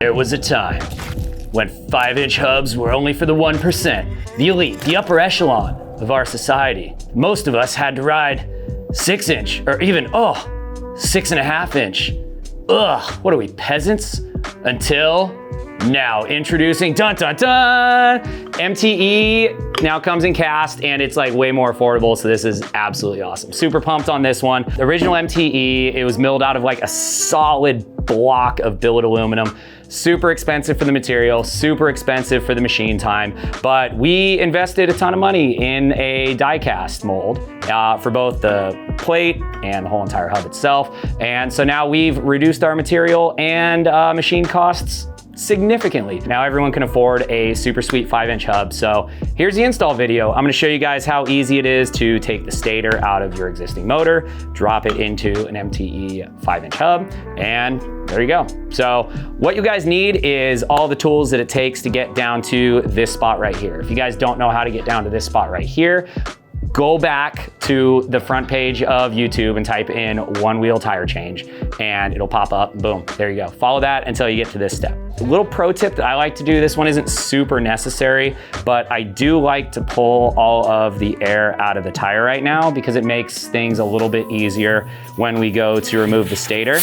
There was a time when 5-inch hubs were only for the 1%, the elite, the upper echelon of our society. Most of us had to ride 6-inch or even, 6.5-inch. Ugh, what are we, peasants? Until now, introducing, dun dun dun, MTE now comes in cast and it's like way more affordable, so this is absolutely awesome. Super pumped on this one. The original MTE, it was milled out of like a solid block of billet aluminum. Super expensive for the material, super expensive for the machine time, but we invested a ton of money in a die cast mold for both the plate and the whole entire hub itself. And so now we've reduced our material and machine costs significantly. Now everyone can afford a super sweet 5-inch hub. So here's the install video. I'm gonna show you guys how easy it is to take the stator out of your existing motor, drop it into an MTE 5-inch hub, and there you go. So what you guys need is all the tools that it takes to get down to this spot right here. If you guys don't know how to get down to this spot right here, go back to the front page of YouTube and type in one wheel tire change and it'll pop up, boom, there you go. Follow that until you get to this step. A little pro tip that I like to do, this one isn't super necessary, but I do like to pull all of the air out of the tire right now because it makes things a little bit easier when we go to remove the stator.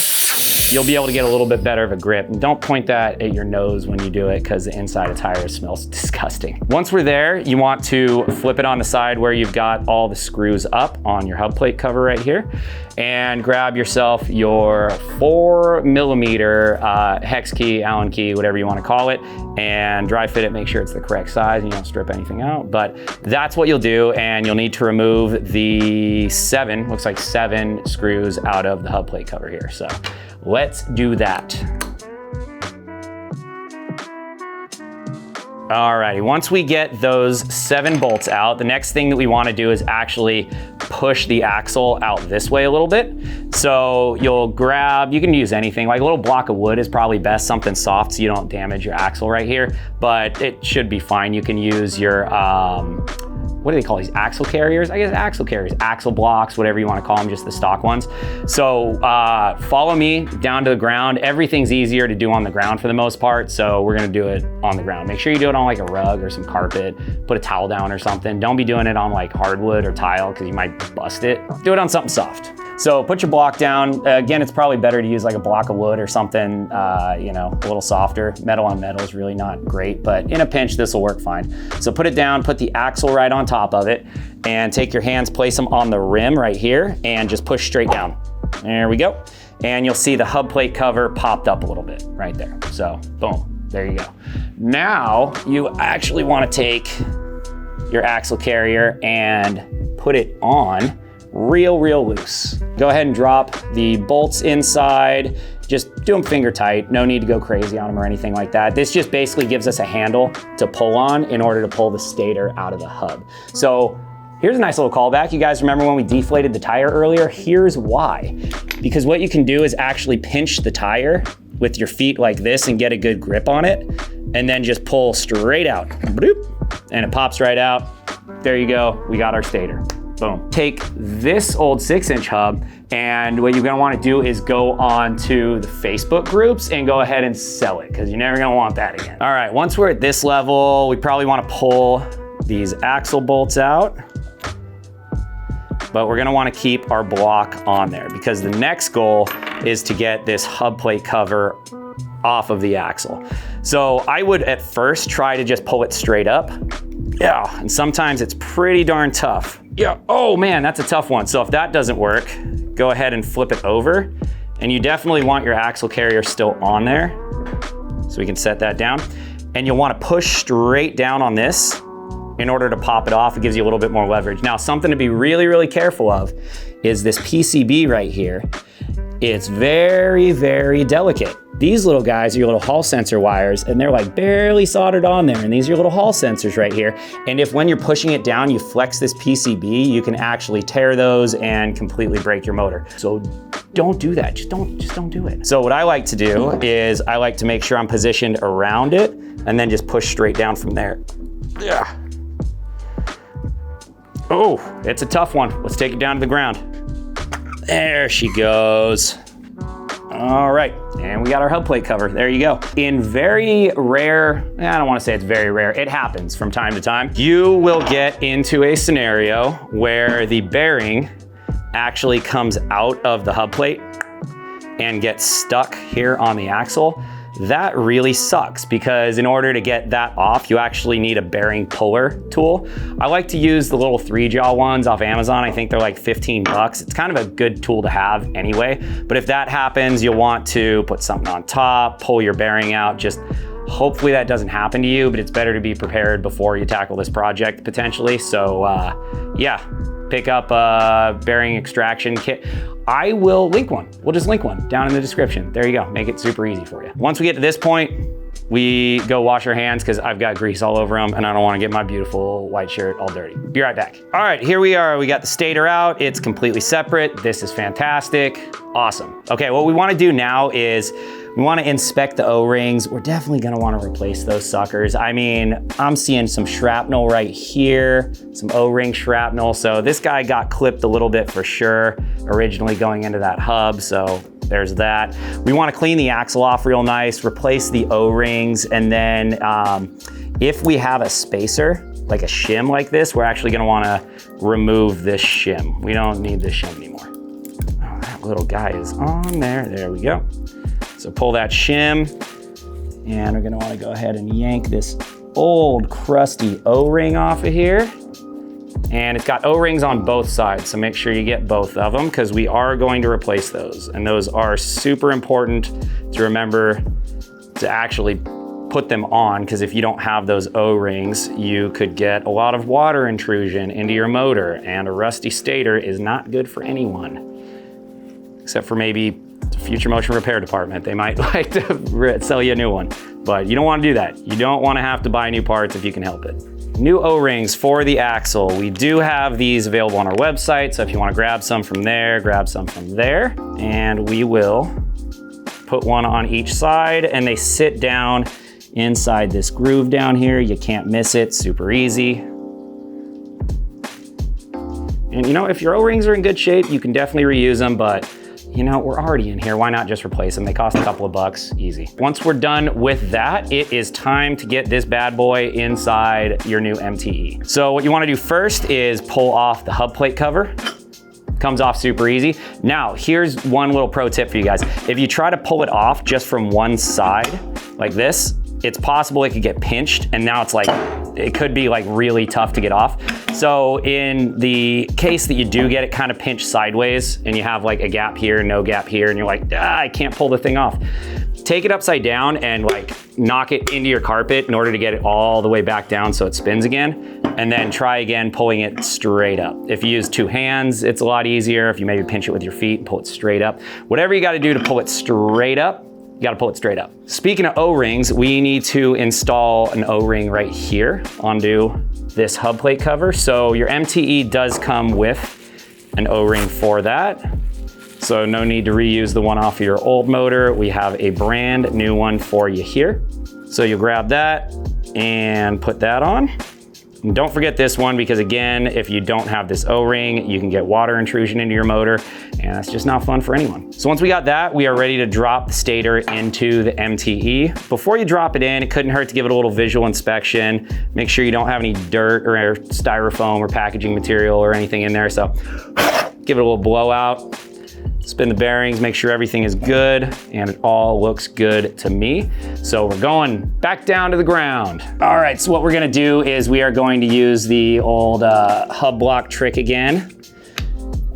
You'll be able to get a little bit better of a grip. And don't point that at your nose when you do it because the inside of tires smells disgusting. Once we're there, you want to flip it on the side where you've got all the screws up on your hub plate cover right here and grab yourself your 4mm hex key, Allen key, whatever you want to call it, and dry fit it, make sure it's the correct size and you don't strip anything out. But that's what you'll do, and you'll need to remove the looks like 7 screws out of the hub plate cover here. So let's do that. Alrighty, once we get those 7 bolts out, the next thing that we want to do is actually push the axle out this way a little bit. So you'll grab, you can use anything, like a little block of wood is probably best, something soft so you don't damage your axle right here, but it should be fine. You can use your, what do they call these, axle carriers? I guess axle carriers, axle blocks, whatever you want to call them, just the stock ones. So follow me down to the ground. Everything's easier to do on the ground for the most part, so we're gonna do it on the ground. Make sure you do it on like a rug or some carpet, put a towel down or something. Don't be doing it on like hardwood or tile because you might bust it. Do it on something soft. So put your block down. Again, it's probably better to use like a block of wood or something, you know, a little softer. Metal on metal is really not great, but in a pinch, this will work fine. So put it down, put the axle right on top of it, and take your hands, place them on the rim right here, and just push straight down. There we go. And you'll see the hub plate cover popped up a little bit right there. So boom, there you go. Now you actually want to take your axle carrier and put it on real loose. Go ahead and drop the bolts inside. Just do them finger tight. No need to go crazy on them or anything like that. This just basically gives us a handle to pull on in order to pull the stator out of the hub. So here's a nice little callback. You guys remember when we deflated the tire earlier? Here's why. Because what you can do is actually pinch the tire with your feet like this and get a good grip on it, and then just pull straight out. Bloop, and it pops right out. There you go. We got our stator. Boom. Take this old 6-inch hub, and what you're gonna wanna do is go on to the Facebook groups and go ahead and sell it, because you're never gonna want that again. All right, once we're at this level, we probably wanna pull these axle bolts out, but we're gonna wanna keep our block on there because the next goal is to get this hub plate cover off of the axle. So I would at first try to just pull it straight up. Yeah, and sometimes it's pretty darn tough. Yeah, oh man, that's a tough one. So if that doesn't work, go ahead and flip it over. And you definitely want your axle carrier still on there. So we can set that down. And you'll want to push straight down on this in order to pop it off. It gives you a little bit more leverage. Now, something to be really careful of is this PCB right here. It's very delicate. These little guys are your little hall sensor wires, and they're like barely soldered on there, and these are your little hall sensors right here. And if when you're pushing it down, you flex this PCB, you can actually tear those and completely break your motor. So don't do that, just don't do it. So what I like to do is I like to make sure I'm positioned around it and then just push straight down from there. Yeah. Oh, it's a tough one. Let's take it down to the ground. There she goes. All right, and we got our hub plate cover. There you go. In very rare, I don't want to say it's very rare, it happens from time to time, you will get into a scenario where the bearing actually comes out of the hub plate and gets stuck here on the axle. That really sucks because in order to get that off, you actually need a bearing puller tool. I like to use the little 3-jaw ones off Amazon. I think they're like 15 bucks. It's kind of a good tool to have anyway. But if that happens, you'll want to put something on top, pull your bearing out. Just hopefully that doesn't happen to you, but it's better to be prepared before you tackle this project potentially. So yeah, pick up a bearing extraction kit. I will link one. We'll just link one down in the description. There you go, make it super easy for you. Once we get to this point, we go wash our hands because I've got grease all over them and I don't want to get my beautiful white shirt all dirty. Be right back. All right, here we are. We got the stator out. It's completely separate. This is fantastic. Awesome. Okay, what we want to do now is we want to inspect the O-rings. We're definitely going to want to replace those suckers. I mean, I'm seeing some shrapnel right here, some O-ring shrapnel. So this guy got clipped a little bit for sure, originally going into that hub. So there's that. We want to clean the axle off real nice, replace the O-rings, and then if we have a spacer, like a shim like this, we're actually going to want to remove this shim. We don't need this shim anymore. Oh, that little guy is on there. There we go. So pull that shim, and we're gonna wanna go ahead and yank this old crusty O-ring off of here. And it's got O-rings on both sides, so make sure you get both of them because we are going to replace those. And those are super important to remember to actually put them on, because if you don't have those O-rings, you could get a lot of water intrusion into your motor, and a rusty stator is not good for anyone, except for maybe future motion repair department. They might like to sell you a new one, but you don't want to do that. You don't want to have to buy new parts if you can help it. New O-rings for the axle. We do have these available on our website, so if you want to grab some from there, grab some from there, and we will put one on each side, and they sit down inside this groove down here. You can't miss it, super easy. And you know, if your O-rings are in good shape, you can definitely reuse them, but you know, we're already in here. Why not just replace them? They cost a couple of bucks, easy. Once we're done with that, it is time to get this bad boy inside your new MTE. So what you wanna do first is pull off the hub plate cover. Comes off super easy. Now, here's one little pro tip for you guys. If you try to pull it off just from one side, like this, it's possible it could get pinched, and now it's like, it could be like really tough to get off. So in the case that you do get it kind of pinched sideways and you have like a gap here, no gap here, and you're like, I can't pull the thing off. Take it upside down and like knock it into your carpet in order to get it all the way back down so it spins again, and then try again pulling it straight up. If you use two hands, it's a lot easier. If you maybe pinch it with your feet and pull it straight up. Whatever you gotta do to pull it straight up, you gotta pull it straight up. Speaking of O-rings, we need to install an O-ring right here onto this hub plate cover. So your MTE does come with an O-ring for that. So no need to reuse the one off of your old motor. We have a brand new one for you here. So you'll grab that and put that on. And don't forget this one, because again, if you don't have this O-ring, you can get water intrusion into your motor, and that's just not fun for anyone. So once we got that, we are ready to drop the stator into the MTE. Before you drop it in, it couldn't hurt to give it a little visual inspection. Make sure you don't have any dirt or styrofoam or packaging material or anything in there. So give it a little blowout. Spin the bearings, make sure everything is good, and it all looks good to me. So we're going back down to the ground. All right, so what we're gonna do is we are going to use the old hub block trick again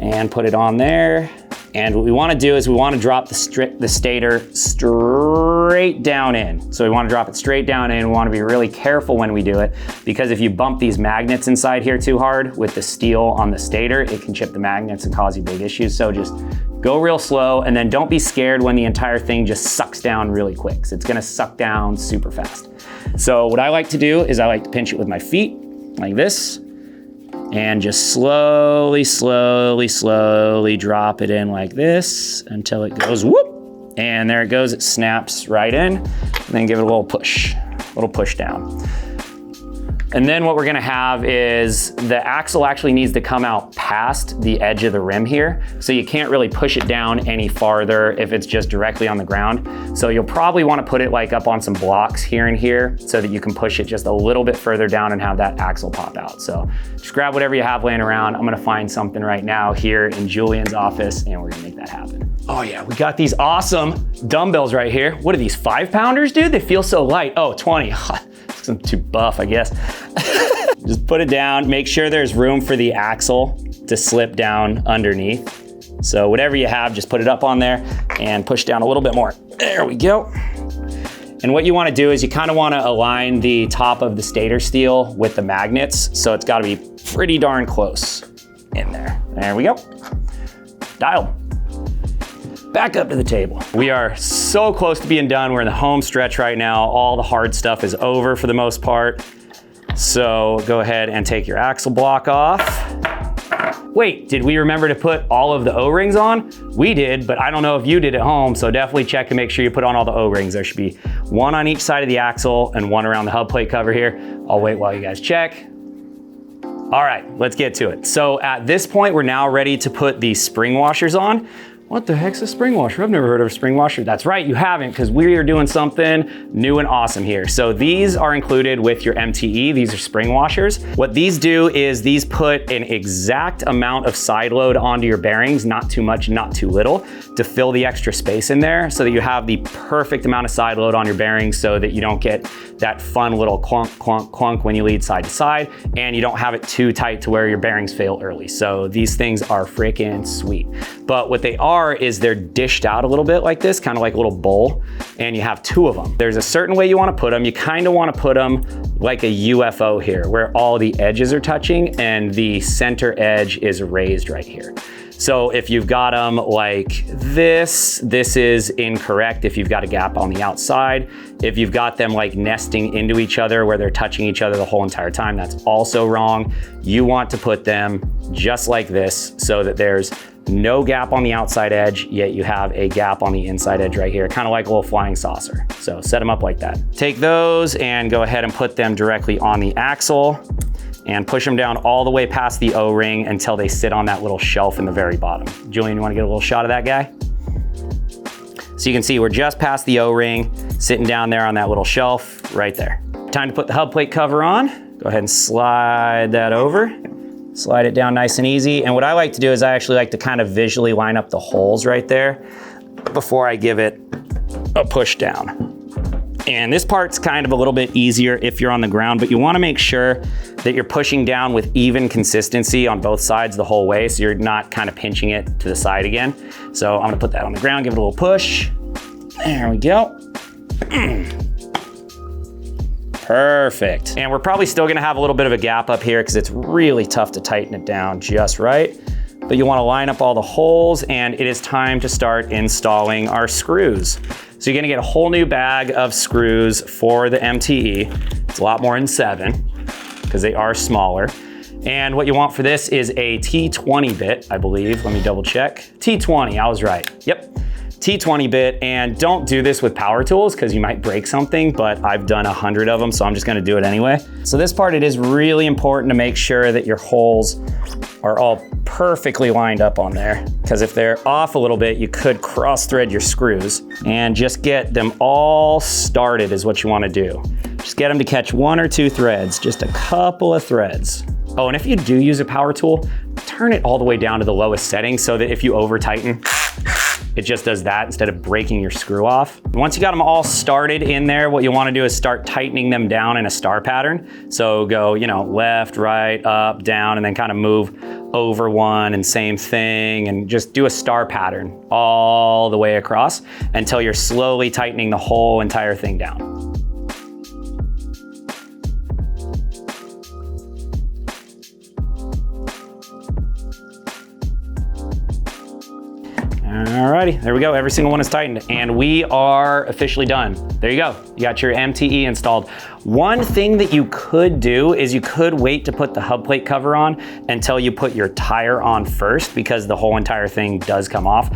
and put it on there. And what we wanna do is we wanna drop the stator straight down in. So we wanna drop it straight down in. We wanna be really careful when we do it, because if you bump these magnets inside here too hard with the steel on the stator, it can chip the magnets and cause you big issues. So just go real slow, and then don't be scared when the entire thing just sucks down really quick. So it's gonna suck down super fast. So what I like to do is I like to pinch it with my feet like this, and just slowly, slowly, slowly drop it in like this until it goes whoop, and there it goes, it snaps right in, and then give it a little push down. And then what we're gonna have is the axle actually needs to come out past the edge of the rim here. So you can't really push it down any farther if it's just directly on the ground. So you'll probably wanna put it like up on some blocks here and here so that you can push it just a little bit further down and have that axle pop out. So just grab whatever you have laying around. I'm gonna find something right now here in Julian's office and we're gonna make that happen. Oh yeah, we got these awesome dumbbells right here. What are these, 5-pounders, dude? They feel so light. Oh, 20. I'm too buff, I guess. Just put it down. Make sure there's room for the axle to slip down underneath. So whatever you have, just put it up on there and push down a little bit more. There we go. And what you want to do is you kind of want to align the top of the stator steel with the magnets. So it's got to be pretty darn close in there. There we go. Dialed. Back up to the table. We are so close to being done. We're in the home stretch right now. All the hard stuff is over for the most part. So go ahead and take your axle block off. Wait, did we remember to put all of the O-rings on? We did, but I don't know if you did at home, so definitely check and make sure you put on all the O-rings. There should be one on each side of the axle and one around the hub plate cover here. I'll wait while you guys check. All right, let's get to it. So at this point, we're now ready to put the spring washers on. What the heck's a spring washer? I've never heard of a spring washer. That's right, you haven't, because we are doing something new and awesome here. So these are included with your MTE. These are spring washers. What these do is these put an exact amount of side load onto your bearings, not too much, not too little, to fill the extra space in there so that you have the perfect amount of side load on your bearings so that you don't get that fun little clunk, clunk, clunk when you lead side to side, and you don't have it too tight to where your bearings fail early. So these things are freaking sweet. But what they are is they're dished out a little bit like this, kind of like a little bowl, and you have two of them. There's a certain way you want to put them. You kind of want to put them like a UFO here, where all the edges are touching and the center edge is raised right here. So if you've got them like this is incorrect if you've got a gap on the outside. If you've got them like nesting into each other where they're touching each other the whole entire time, that's also wrong. You want to put them just like this so that there's no gap on the outside edge, yet you have a gap on the inside edge right here, kind of like a little flying saucer. So set them up like that. Take those and go ahead and put them directly on the axle and push them down all the way past the O-ring until they sit on that little shelf in the very bottom. Julian, you want to get a little shot of that guy? So you can see we're just past the O-ring, sitting down there on that little shelf right there. Time to put the hub plate cover on. Go ahead and slide that over. Slide it down nice and easy. And what I like to do is I actually like to kind of visually line up the holes right there before I give it a push down. And this part's kind of a little bit easier if you're on the ground, but you want to make sure that you're pushing down with even consistency on both sides the whole way, so you're not kind of pinching it to the side again. So I'm gonna put that on the ground, give it a little push. There we go. Perfect. And we're probably still gonna have a little bit of a gap up here because it's really tough to tighten it down just right. But you wanna line up all the holes, and it is time to start installing our screws. So you're gonna get a whole new bag of screws for the MTE. It's a lot more than 7 because they are smaller. And what you want for this is a T20 bit, I believe. Let me double check. T20, I was right. Yep, T20 bit. And don't do this with power tools because you might break something, but I've done 100 of them, so I'm just gonna do it anyway. So this part, it is really important to make sure that your holes are all perfectly lined up on there, because if they're off a little bit, you could cross thread your screws. And just get them all started is what you wanna do. Just get them to catch 1 or 2 threads, just a couple of threads. Oh, and if you do use a power tool, turn it all the way down to the lowest setting so that if you over tighten, it just does that instead of breaking your screw off. Once you got them all started in there, what you wanna do is start tightening them down in a star pattern. So go, left, right, up, down, and then kind of move over one and same thing, and just do a star pattern all the way across until you're slowly tightening the whole entire thing down. Alrighty, there we go. Every single one is tightened, and we are officially done. There you go. You got your MTE installed. One thing that you could do is you could wait to put the hub plate cover on until you put your tire on first, because the whole entire thing does come off.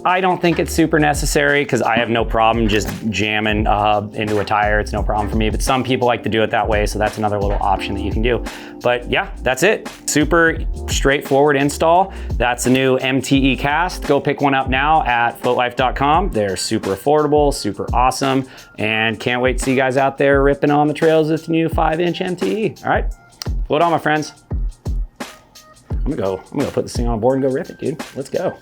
I don't think it's super necessary because I have no problem just jamming a hub into a tire. It's no problem for me, but some people like to do it that way, so that's another little option that you can do. But yeah, that's it. Super straightforward install. That's the new MTE Cast. Go pick one up now at FloatLife.com. They're super affordable, super awesome, and can't wait to see you guys out there ripping on the trails with the new 5-inch MTE. All right, float on, my friends. I'm gonna put this thing on board and go rip it, dude. Let's go.